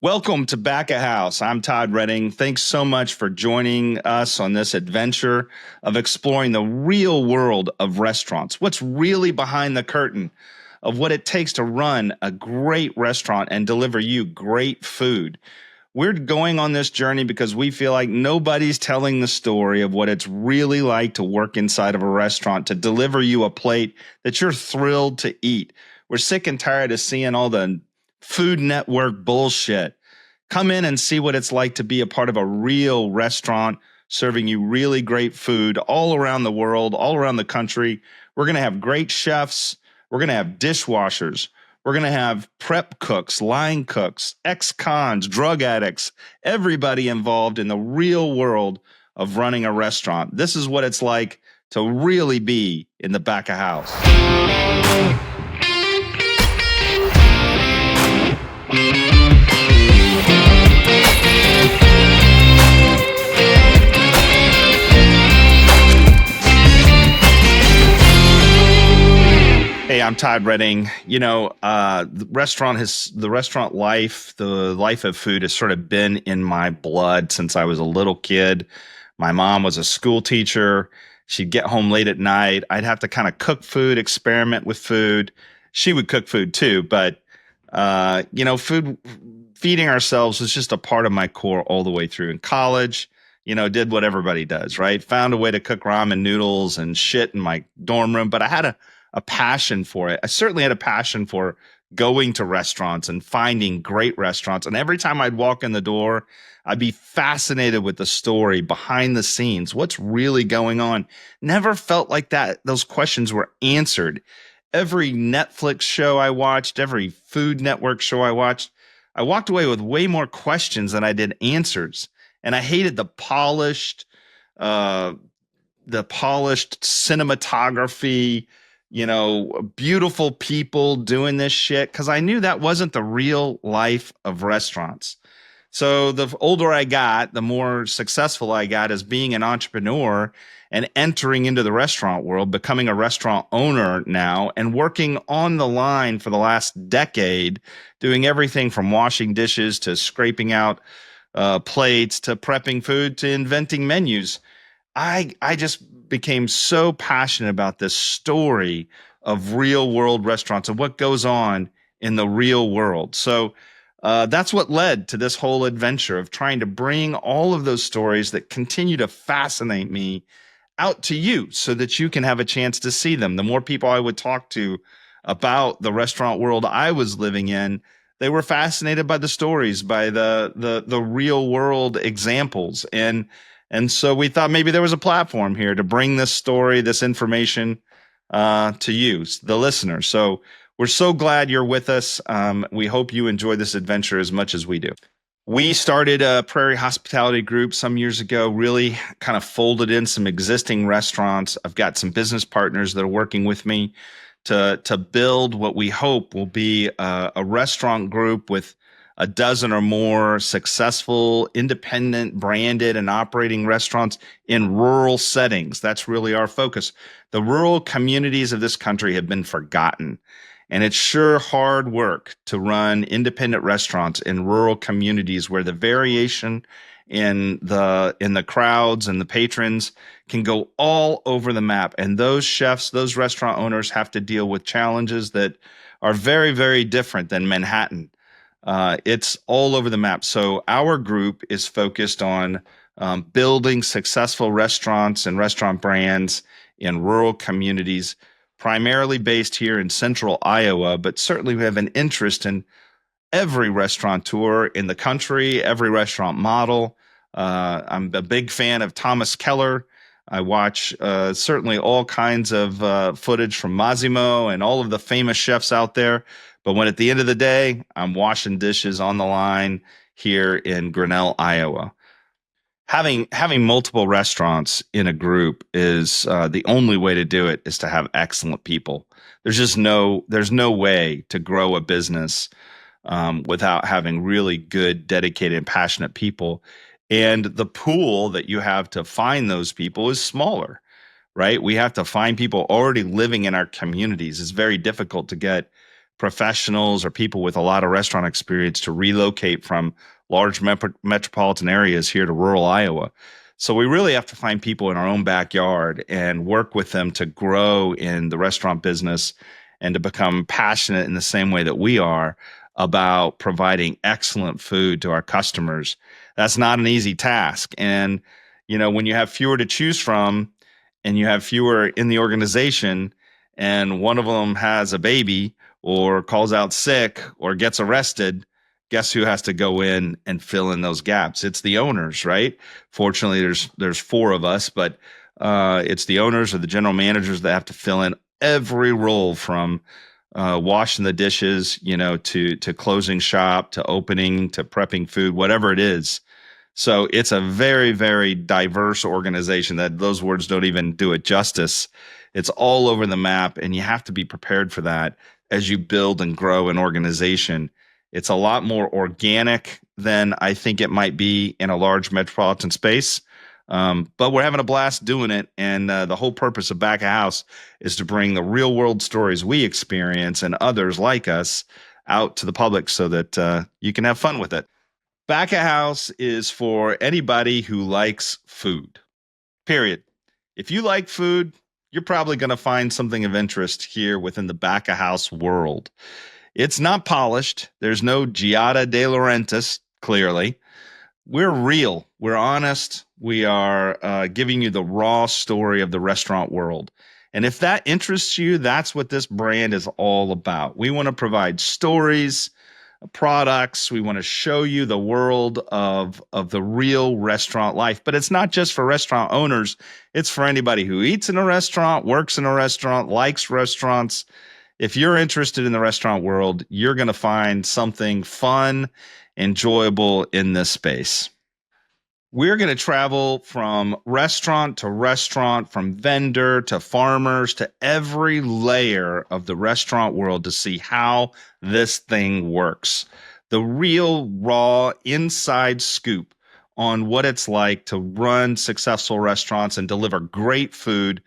Welcome to Back of House. I'm Todd Reding. Thanks so much for joining us on this adventure of exploring the real world of restaurants. What's really behind the curtain of what it takes to run a great restaurant and deliver you great food. We're going on this journey because we feel like nobody's telling the story of what it's really like to work inside of a restaurant to deliver you a plate that you're thrilled to eat. We're sick and tired of seeing all the Food Network bullshit. Come in and see what it's like to be a part of a real restaurant serving you really great food all around the world, all around the country. We're going to have great chefs. We're going to have dishwashers. We're going to have prep cooks, line cooks, ex-cons, drug addicts, everybody involved in the real world of running a restaurant. This is what it's like to really be in the back of house. Hey, I'm Todd Reding. The restaurant life, the life of food has sort of been in my blood since I was a little kid. My mom was a school teacher. She'd get home late at night. I'd have to kind of cook food, experiment with food. She would cook food too, but food, feeding ourselves was just a part of my core all the way through. In college, did what everybody does, right? Found a way to cook ramen noodles and shit in my dorm room, but I had a passion for it. I certainly had a passion for going to restaurants and finding great restaurants. And every time I'd walk in the door, I'd be fascinated with the story behind the scenes. What's really going on? Never felt like that. Those questions were answered. Every Netflix show I watched, every Food Network show I watched, I walked away with way more questions than I did answers. And I hated the polished cinematography, beautiful people doing this shit, because I knew that wasn't the real life of restaurants. So the older I got, the more successful I got as being an entrepreneur and entering into the restaurant world, becoming a restaurant owner now and working on the line for the last decade, doing everything from washing dishes to scraping out plates to prepping food to inventing menus. I just became so passionate about this story of real world restaurants and what goes on in the real world. So that's what led to this whole adventure of trying to bring all of those stories that continue to fascinate me out to you so that you can have a chance to see them. The more people I would talk to about the restaurant world I was living in, they were fascinated by the stories, by the real world examples. And so we thought maybe there was a platform here to bring this story, this information to you, the listener. So we're so glad you're with us. We hope you enjoy this adventure as much as we do. We started a Prairie Hospitality Group some years ago, really kind of folded in some existing restaurants. I've got some business partners that are working with me to build what we hope will be a restaurant group with a dozen or more successful, independent, branded, and operating restaurants in rural settings. That's really our focus. The rural communities of this country have been forgotten. And it's sure hard work to run independent restaurants in rural communities where the variation in the crowds and the patrons can go all over the map. And those chefs, those restaurant owners have to deal with challenges that are very, very different than Manhattan. It's all over the map. So our group is focused on building successful restaurants and restaurant brands in rural communities, primarily based here in central Iowa, but certainly we have an interest in every restaurateur in the country, every restaurant model. I'm a big fan of Thomas Keller. I watch certainly all kinds of footage from Massimo and all of the famous chefs out there. But when at the end of the day, I'm washing dishes on the line here in Grinnell, Iowa. Having multiple restaurants in a group is the only way to do it is to have excellent people. There's no way to grow a business without having really good, dedicated, and passionate people. And the pool that you have to find those people is smaller, right? We have to find people already living in our communities. It's very difficult to get professionals or people with a lot of restaurant experience to relocate from large metropolitan areas here to rural Iowa. So we really have to find people in our own backyard and work with them to grow in the restaurant business and to become passionate in the same way that we are about providing excellent food to our customers. That's not an easy task. And, when you have fewer to choose from and you have fewer in the organization, and one of them has a baby or calls out sick or gets arrested, guess who has to go in and fill in those gaps? It's the owners, right? Fortunately, there's four of us, but it's the owners or the general managers that have to fill in every role from washing the dishes, to closing shop, to opening, to prepping food, whatever it is. So it's a very, very diverse organization that those words don't even do it justice. It's all over the map, and you have to be prepared for that as you build and grow an organization. It's a lot more organic than I think it might be in a large metropolitan space. But we're having a blast doing it. And the whole purpose of Back of House is to bring the real world stories we experience and others like us out to the public so that you can have fun with it. Back of House is for anybody who likes food, period. If you like food, you're probably going to find something of interest here within the Back of House world. It's not polished. There's no Giada de Laurentiis, clearly. We're real. We're honest. We are giving you the raw story of the restaurant world. And if that interests you, that's what this brand is all about. We want to provide stories, products. We want to show you the world of the real restaurant life. But it's not just for restaurant owners. It's for anybody who eats in a restaurant, works in a restaurant, likes restaurants. If you're interested in the restaurant world, you're going to find something fun, enjoyable in this space. We're going to travel from restaurant to restaurant, from vendor to farmers to every layer of the restaurant world to see how this thing works. The real, raw, inside scoop on what it's like to run successful restaurants and deliver great food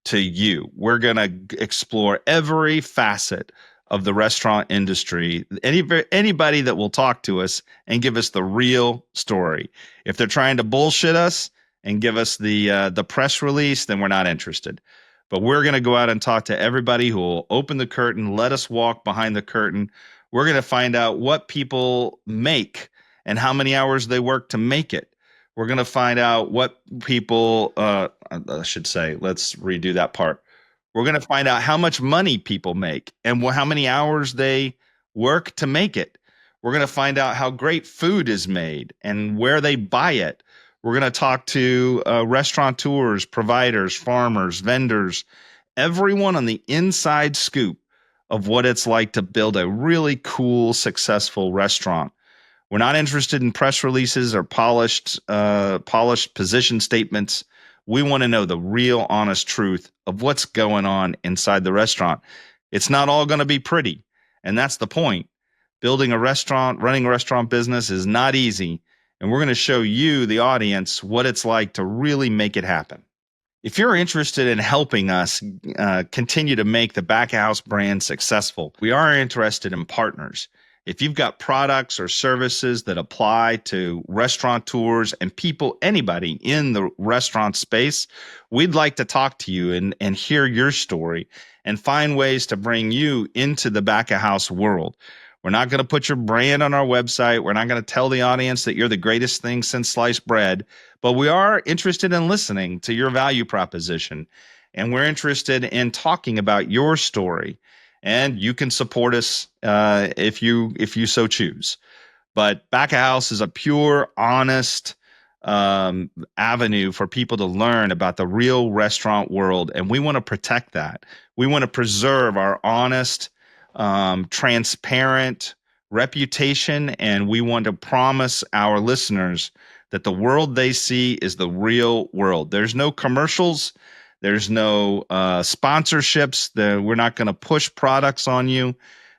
to you. We're going to explore every facet of the restaurant industry, anybody that will talk to us and give us the real story. If they're trying to bullshit us and give us the press release, then we're not interested. But we're going to go out and talk to everybody who will open the curtain, let us walk behind the curtain. We're going to find out what people make and how many hours they work to make it. We're going to find out what people, I should say, let's redo that part. We're going to find out how much money people make and how many hours they work to make it. We're going to find out how great food is made and where they buy it. We're going to talk to restaurateurs, providers, farmers, vendors, everyone on the inside scoop of what it's like to build a really cool, successful restaurant. We're not interested in press releases or polished position statements. We want to know the real, honest truth of what's going on inside the restaurant. It's not all going to be pretty, and that's the point. Building a restaurant, running a restaurant business is not easy, and we're going to show you, the audience, what it's like to really make it happen. If you're interested in helping us continue to make the Back of House brand successful, we are interested in partners. If you've got products or services that apply to restaurateurs and people, anybody in the restaurant space, we'd like to talk to you and hear your story and find ways to bring you into the Back of House world. We're not going to put your brand on our website. We're not going to tell the audience that you're the greatest thing since sliced bread, but we are interested in listening to your value proposition. And we're interested in talking about your story. And you can support us if you so choose. But Back of House is a pure, honest avenue for people to learn about the real restaurant world, and we want to protect that. We want to preserve our honest, transparent reputation, and we want to promise our listeners that the world they see is the real world. There's no commercials. There's no sponsorships. We're not going to push products on you.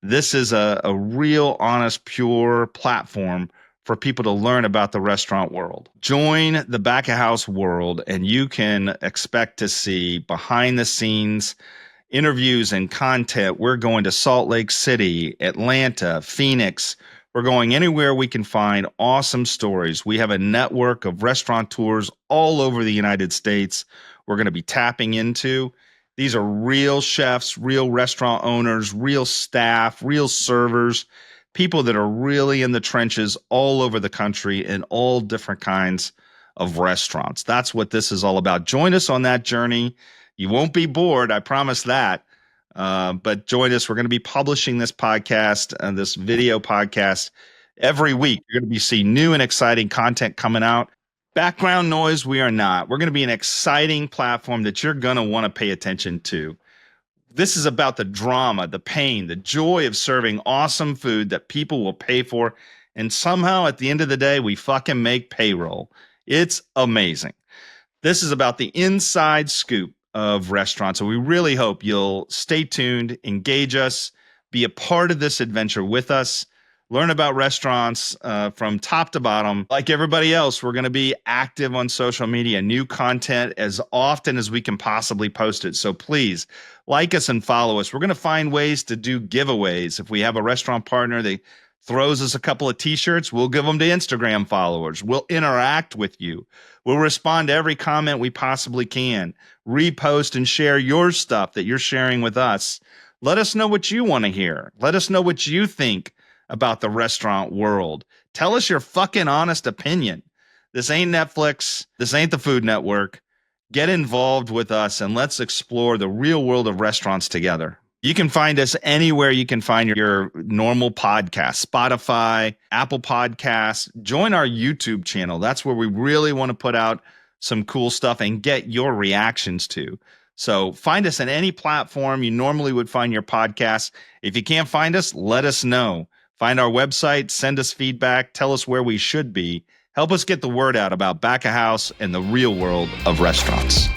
This is a real, honest, pure platform for people to learn about the restaurant world. Join the Back of House world, and you can expect to see behind the scenes, interviews and content. We're going to Salt Lake City, Atlanta, Phoenix. We're going anywhere we can find awesome stories. We have a network of restaurateurs all over the United States we're going to be tapping into. These are real chefs, real restaurant owners, real staff, real servers, people that are really in the trenches all over the country in all different kinds of restaurants. That's what this is all about. Join us on that journey. You won't be bored, I promise that. But join us. We're going to be publishing this podcast and this video podcast every week. You're going to be seeing new and exciting content coming out. Background noise, we are not. We're going to be an exciting platform that you're going to want to pay attention to. This is about the drama, the pain, the joy of serving awesome food that people will pay for. And somehow at the end of the day, we fucking make payroll. It's amazing. This is about the inside scoop of restaurants. So we really hope you'll stay tuned, engage us, be a part of this adventure with us, learn about restaurants from top to bottom. Like everybody else, we're going to be active on social media, new content as often as we can possibly post it. So please like us and follow us. We're going to find ways to do giveaways. If we have a restaurant partner that throws us a couple of t-shirts, we'll give them to Instagram followers. We'll interact with you. We'll respond to every comment we possibly can. Repost and share your stuff that you're sharing with us. Let us know what you want to hear. Let us know what you think about the restaurant world. Tell us your fucking honest opinion. This ain't Netflix. This ain't the Food Network. Get involved with us and let's explore the real world of restaurants together. You can find us anywhere you can find your normal podcast, Spotify, Apple Podcasts. Join our YouTube channel. That's where we really want to put out some cool stuff and get your reactions to. So find us on any platform you normally would find your podcast. If you can't find us, let us know. Find our website, send us feedback, tell us where we should be. Help us get the word out about back of house and the real world of restaurants.